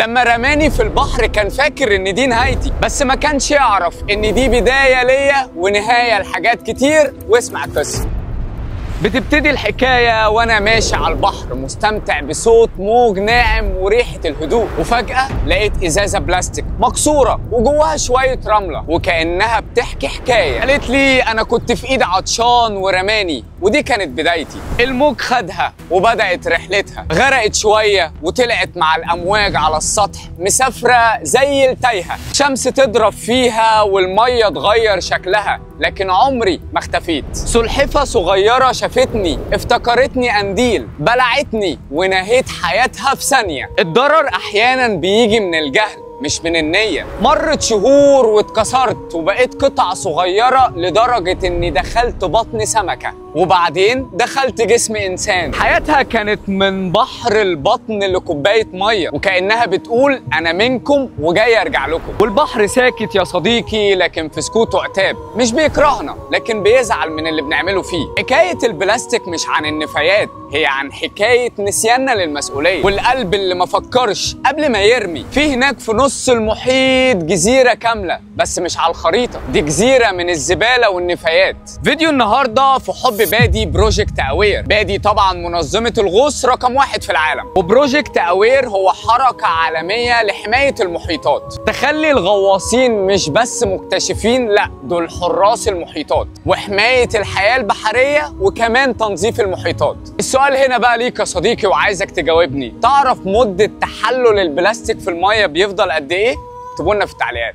لما رماني في البحر كان فاكر ان دي نهايتي، بس ما كانش يعرف ان دي بداية ليا ونهاية لحاجات كتير. واسمع القصة. بتبتدي الحكاية وأنا ماشي على البحر مستمتع بصوت موج ناعم وريحة الهدوء، وفجأة لقيت إزازة بلاستيك مكسورة وجواها شوية رملة وكأنها بتحكي حكاية. قالت لي أنا كنت في إيد عطشان ورماني، ودي كانت بدايتي. الموج خدها وبدأت رحلتها، غرقت شوية وطلعت مع الأمواج على السطح مسافرة زي التايهة. شمس تضرب فيها والمية تغير شكلها، لكن عمري ما اختفيت. سلحفة صغيرة شافتني افتكرتني قنديل، بلعتني ونهيت حياتها في ثانية. الضرر أحيانا بيجي من الجهل مش من النية. مرت شهور واتكسرت وبقيت قطع صغيرة لدرجة اني دخلت بطن سمكة، وبعدين دخلت جسم انسان. حياتها كانت من بحر البطن لكوباية مية، وكأنها بتقول انا منكم وجاي ارجع لكم. والبحر ساكت يا صديقي، لكن في سكوته عتاب. مش بيكرهنا لكن بيزعل من اللي بنعمله فيه. حكاية البلاستيك مش عن النفايات، هي عن حكاية نسياننا للمسؤولية، والقلب اللي ما فكرش قبل ما يرمي. في هناك في نص المحيط جزيرة كاملة، بس مش على الخريطة، دي جزيرة من الزبالة والنفايات. فيديو النهاردة في حب بادي بروجكت أوير. بادي طبعا منظمة الغوص رقم 1 في العالم، وبروجكت أوير هو حركة عالمية لحماية المحيطات، تخلي الغواصين مش بس مكتشفين، لا دول حراس المحيطات وحماية الحياة البحرية وكمان تنظيف المحيطات. السؤال هنا بقى ليك يا صديقي وعايزك تجاوبني، تعرف مدة تحلل البلاستيك في المية بيفضل قد إيه؟ اكتبوا لنا في التعليقات.